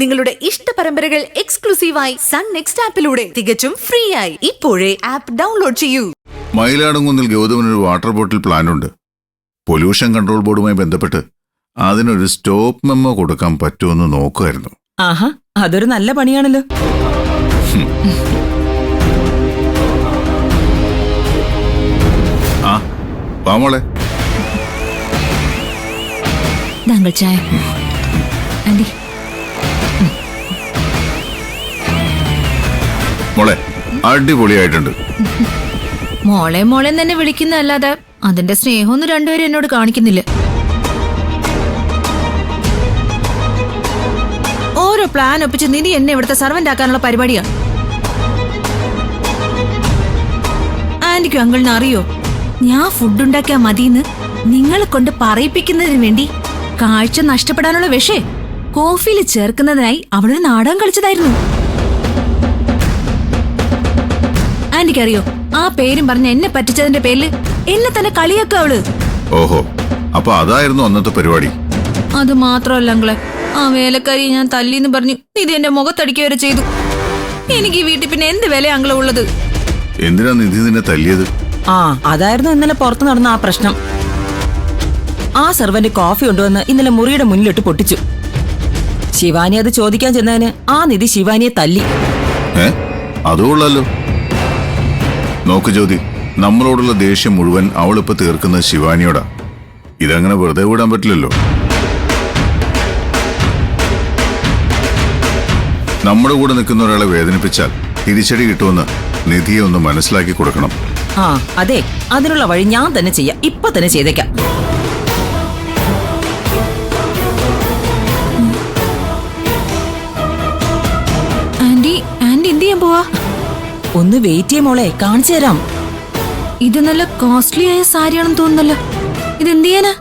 നിങ്ങളുടെ ഇഷ്ട പരമ്പരകൾ എക്സ്ക്ലൂസീവായി സൺ നെക്സ്റ്റ് ആപ്പിലൂടെ തികച്ചും ഫ്രീ ആയി ഇപ്പോഴേ ആപ്പ് ഡൗൺലോഡ് ചെയ്യൂ. മയിലാടുംകുന്നിൽ ഗൗതമിനൊരു വാട്ടർ ബോട്ടിൽ പ്ലാനുണ്ട്. പൊല്യൂഷൻ കൺട്രോൾ ബോർഡുമായി ബന്ധപ്പെട്ട് അതിനൊരു സ്റ്റോപ്പ് മെമ്മോ കൊടുക്കാൻ പറ്റുമെന്ന് നോക്കുമായിരുന്നു. ആഹാ, അതൊരു നല്ല പണിയാണല്ലോ. ആ പാമോളെ, താങ്കൾ ചായ. ആന്റി, മോളെ അടിപൊളിയായിട്ടുണ്ട്. മോളെ മോളെ തന്നെ വിളിക്കുന്നതല്ലാതെ അതിന്റെ സ്നേഹമൊന്നും രണ്ടുപേരും എന്നോട് കാണിക്കുന്നില്ല. ഓരോ പ്ലാൻ ഒപ്പിച്ച് നിധി എന്നെ ഇവിടുത്തെ സർവന്റ് ആക്കാനുള്ള പരിപാടിയാണ്. ആന്റിക്കും അങ്കിളിന് അറിയോ, ഞാൻ ഫുഡ് ഉണ്ടാക്കിയാ മതിയെന്ന് നിങ്ങളെ കൊണ്ട് പറയിപ്പിക്കുന്നതിന് വേണ്ടി കാഴ്ച നഷ്ടപ്പെടാനുള്ള വിഷേ കോഫിയിൽ ചേർക്കുന്നതിനായി അവളൊരു നാടകം കളിച്ചതായിരുന്നു. ആന്റിക്കറിയോ, ആ പേരും പറഞ്ഞ എന്നെ പറ്റിച്ചതിന്റെ പേരില് എന്നെ തന്നെ കളിയാക്കുക അവള്. ഓഹോ, അപ്പൊ അതായിരുന്നു അന്നത്തെ പരിപാടി. അത് മാത്രമല്ല അങ്കിളെ, ആ വേലക്കാരി ഞാൻ തല്ലിന്ന് പറഞ്ഞു നിധി എന്റെ മുഖത്തടിക്കുക വരെ ചെയ്തു. എനിക്ക് ഈ വീട്ടിൽ പിന്നെ എന്ത് വില അങ്കിളെ ഉള്ളത്? എന്തിനാ നിധി നിന്നെ തല്ലിയത്? ആ, അതായിരുന്നു ഇന്നലെ പുറത്തു നടന്ന ആ പ്രശ്നം. ആ സെർവന്റ് കോഫി കൊണ്ടുവന്ന് ഇന്നലെ മുറിയുടെ മുന്നിലിട്ട് പൊട്ടിച്ചു. ശിവാനി അത് ചോദിക്കാൻ ചെന്നതിന് ആ നിധി ശിവാനിയെ തല്ലി. അതുകൊള്ളല്ലോ. നോക്ക് ജ്യോതി, നമ്മളോടുള്ള ദേഷ്യം മുഴുവൻ അവളിപ്പോ തീർക്കുന്നത് ശിവാനിയോടാ. ഇതങ്ങനെ വെറുതെ വിടാൻ പറ്റില്ലല്ലോ. നമ്മുടെ കൂടെ നിൽക്കുന്ന ഒരാളെ വേദനിപ്പിച്ചാൽ തിരിച്ചടി കിട്ടുമെന്ന് നിധിയെ ഒന്ന് മനസ്സിലാക്കി കൊടുക്കണം. ആ അതെ, അതിനുള്ള വഴി ഞാൻ തന്നെ ചെയ്യാം. ഇപ്പൊ തന്നെ ചെയ്തേക്കാം. ആന്റി ആന്റി എന്ത് ചെയ്യാൻ പോവാ? ഒന്ന് വെയിറ്റ് ചെയ്യ മോളെ, കാണിച്ചു തരാം. ഇത് നല്ല കോസ്റ്റ്ലി ആയ സാരിയാണെന്ന് തോന്നുന്നല്ലോ. ഇതെന്ത് ചെയ്യാനാ?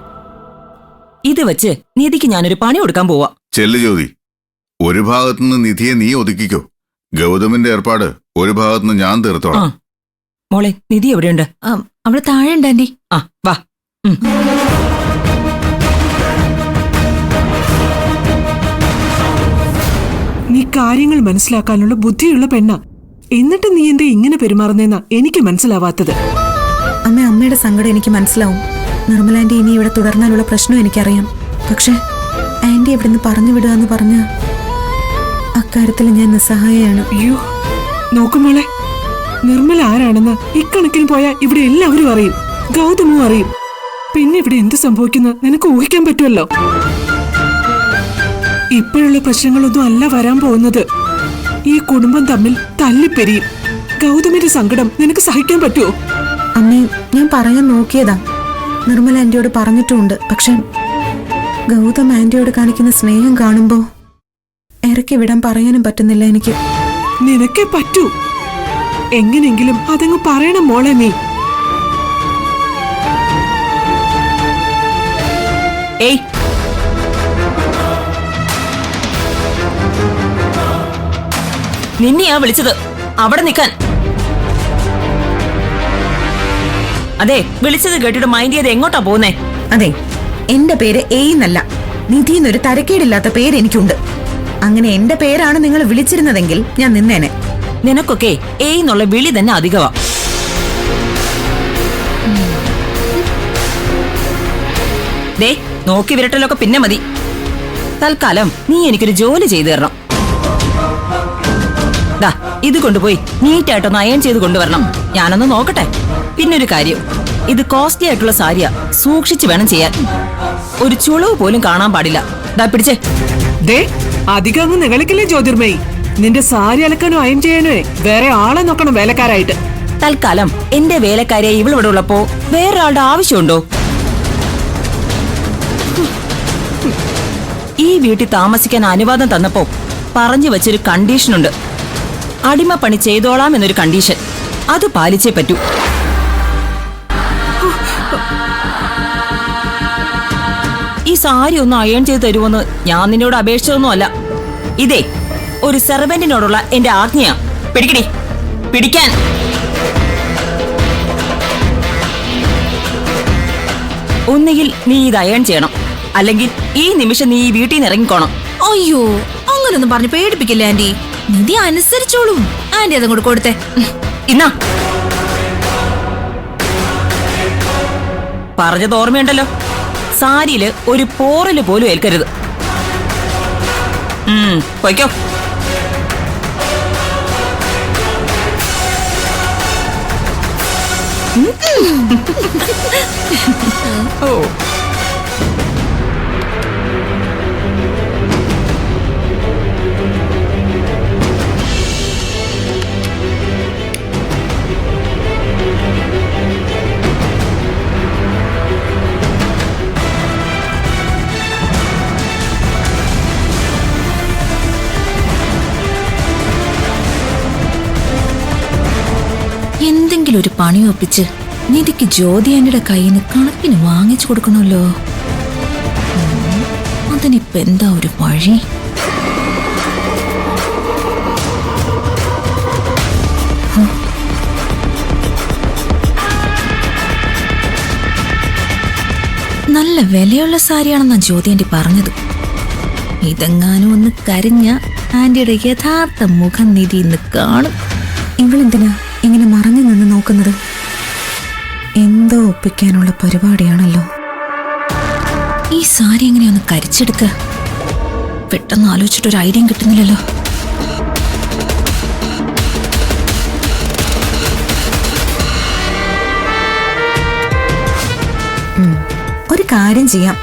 ഇത് വെച്ച് നിധിക്ക് ഞാനൊരു പണി കൊടുക്കാൻ പോവാ. ചെല്ലു ജ്യോതി, ഒരു ഭാഗത്തുനിന്ന് നിധിയെ നീ ഒതുക്കിക്കോ. ഗൗതമിന്റെ ഏർപ്പാട് ഒരു ഭാഗത്തുനിന്ന് ഞാൻ തീർത്തോളാം. മോളെ, നിധി എവിടെയുണ്ട്? അവിടെ താഴെ ഉണ്ട് ആന്റി. ആ വാ. നീ കാര്യങ്ങൾ മനസ്സിലാക്കാനുള്ള ബുദ്ധിയുള്ള പെണ്ണ, എന്നിട്ട് നീ എന്താ ഇങ്ങനെ പെരുമാറുന്നെന്നാ എനിക്ക് മനസ്സിലാവാത്തത്. അമ്മയുടെ സങ്കടം എനിക്ക് മനസ്സിലാവും. നിർമ്മല ആന്റി ഇനി ഇവിടെ തുടർന്നാലുള്ള പ്രശ്നം എനിക്കറിയാം. പക്ഷെ ആന്റി ഇവിടുന്ന് പറഞ്ഞു വിടുക എന്ന് പറഞ്ഞ അക്കാര്യത്തിൽ ഞാൻ നിസ്സഹായാണ്. അയ്യോ, നോക്കുമോളെ, നിർമ്മല ആരാണെന്ന് ഇക്കണക്കിന് പോയാൽ ഇവിടെ എല്ലാവരും അറിയും. ഗൗതമും അറിയും. പിന്നെ ഇവിടെ എന്ത് സംഭവിക്കുന്ന നിനക്ക് ഊഹിക്കാൻ പറ്റുമല്ലോ. ഇപ്പോഴുള്ള പ്രശ്നങ്ങളൊന്നും അല്ല വരാൻ പോകുന്നത്. ഈ കുടുംബം തമ്മിൽ തല്ലിപ്പെരിയും. ഗൗതമിന്റെ സങ്കടം നിനക്ക് സഹിക്കാൻ പറ്റുമോ? അമ്മേ, ഞാൻ പറയാൻ നോക്കിയതാ, നിർമ്മല ആന്റിയോട് പറഞ്ഞിട്ടുമുണ്ട്. പക്ഷെ ഗൗതം ആന്റിയോട് കാണിക്കുന്ന സ്നേഹം കാണുമ്പോ ഇറക്കി വിടാൻ പറയാനും പറ്റുന്നില്ല എനിക്ക്. നിനക്കേ പറ്റൂ. എങ്ങനെങ്കിലും അതങ്ങ് പറയണം മോളെ. നീ ഏയ്, നിന്നെയാ വിളിച്ചത്. അവിടെ നിൽക്കാൻ. അതെ, വിളിച്ചത് കേട്ടിട്ട് മൈൻഡ് ചെയ്ത് എങ്ങോട്ടാ പോകുന്നേ? അതെ, എന്റെ പേര് എന്നല്ല, നിധിന്നൊരു തരക്കേടില്ലാത്ത പേര് എനിക്കുണ്ട്. അങ്ങനെ എന്റെ പേരാണ് നിങ്ങൾ വിളിച്ചിരുന്നതെങ്കിൽ ഞാൻ നിന്നേനെ. നിനക്കൊക്കെ എന്നുള്ള വിളി തന്നെ അധികമാ. ദേ, നോക്കി വിരട്ടലൊക്കെ പിന്നെ മതി. തൽക്കാലം നീ എനിക്കൊരു ജോലി ചെയ്തു തരണം. ദാ, ഇത് കൊണ്ടുപോയി നീറ്റായിട്ടൊന്ന് അയൺ ചെയ്ത് കൊണ്ടുവരണം. ഞാനൊന്ന് നോക്കട്ടെ. പിന്നൊരു കാര്യം, ഇത് കോസ്റ്റ്ലി ആയിട്ടുള്ള സാരിയാ. സൂക്ഷിച്ചു വേണം ചെയ്യാൻ. ഒരു ചുളവ് പോലും കാണാൻ പാടില്ല. ദാ പിടിച്ചേ. ദേ, അധികം അങ്ങ് നികളിക്കില്ലേ ജ്യോതിർമയി. നിന്റെ സാരി അലക്കാനോ അയൺ ചെയ്യാനോ വേറെ ആളെ നോക്കണം വേലക്കാരായിട്ട്. തൽക്കാലം എന്റെ വേലക്കാരെ ഇവളിവിടെ ഉള്ളപ്പോ വേറൊരാളുടെ ആവശ്യമുണ്ടോ? ഈ വീട്ടിൽ താമസിക്കാൻ അനുവാദം തന്നപ്പോ പറഞ്ഞു വെച്ചൊരു കണ്ടീഷനുണ്ട്. അടിമപ്പണി ചെയ്തോളാം എന്നൊരു കണ്ടീഷൻ. അത് പാലിച്ചേ പറ്റൂ. ഈ സാരി ഒന്ന് അയൺ ചെയ്ത് തരുമെന്ന് ഞാൻ നിന്നോട് അപേക്ഷിച്ചതൊന്നും അല്ല. ഇതേ ഒരു സെർവന്റിനോടുള്ള എന്റെ ആജ്ഞയാ. പിടിക്കടി, പിടിക്കാൻ. ഒന്നുകിൽ നീ ഇത് അയൺ ചെയ്യണം, അല്ലെങ്കിൽ ഈ നിമിഷം നീ ഈ വീട്ടിൽ നിന്ന് ഇറങ്ങിക്കോണം. അയ്യോ, അങ്ങനൊന്നും പറഞ്ഞ് പേടിപ്പിക്കില്ല ആന്റി. നിധി അനുസരിച്ചോളും. ആന്റി അതും കൂടെ കൊടുത്തേ. ഇന്നാ പറഞ്ഞത് ഓർമ്മയുണ്ടല്ലോ, സാരിയില് ഒരു പോറല് പോലും ഏൽക്കരുത്. പൊയ്ക്കോ. ഓ എന്തെങ്കിലും ഒരു പണി ഒപ്പിച്ച് നിധിക്ക് ജ്യോതി ആന്റിയുടെ കയ്യിൽ നിന്ന് കണക്കിന് വാങ്ങിച്ചു കൊടുക്കണമല്ലോ. അതിനിപ്പ എന്താ ഒരു വഴി? നല്ല വിലയുള്ള സാരിയാണെന്നാ ജ്യോതി ആന്റി പറഞ്ഞത്. ഇതെങ്ങാനും ഒന്ന് കരിഞ്ഞ ആന്റിയുടെ യഥാർത്ഥ മുഖം നിധി ഇന്ന് കാണും. ഇവളെന്തിനാ ഇങ്ങനെ മറഞ്ഞു നിന്ന് നോക്കുന്നത്? എന്തോ ഒപ്പിക്കാനുള്ള പരിപാടിയാണല്ലോ. ഈ സാരി എങ്ങനെയൊന്ന് കരിച്ചെടുക്ക? പെട്ടെന്ന് ആലോചിച്ചിട്ട് ഒരു ഐഡിയയും കിട്ടുന്നില്ലല്ലോ. ഒരു കാര്യം ചെയ്യാം,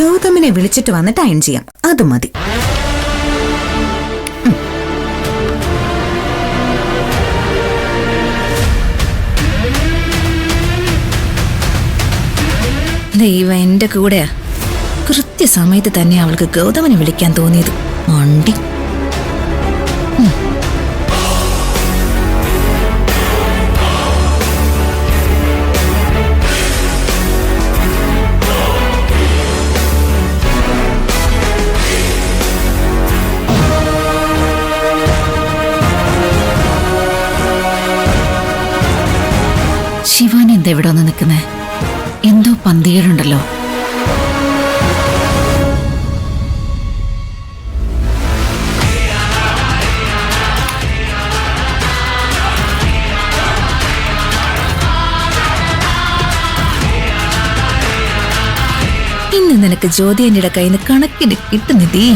ഗൗതമിനെ വിളിച്ചിട്ട് വന്നിട്ട് അയൺ ചെയ്യാം. അത് മതി. ദൈവം എന്റെ കൂടെയാ. കൃത്യസമയത്ത് തന്നെ അവൾക്ക് ഗൗതമനെ വിളിക്കാൻ തോന്നിയത്. മണ്ടി. ശിവാനി എന്താ ഇവിടെ വന്ന് നിൽക്കുന്നേ? എന്തോ പന്തികേടുണ്ടല്ലോ. ഇന്ന് നിനക്ക് ജ്യോതി ആന്റിയുടെ കയ്യിൽ നിന്ന് കണക്കിന് കിട്ടുന്നിതേ.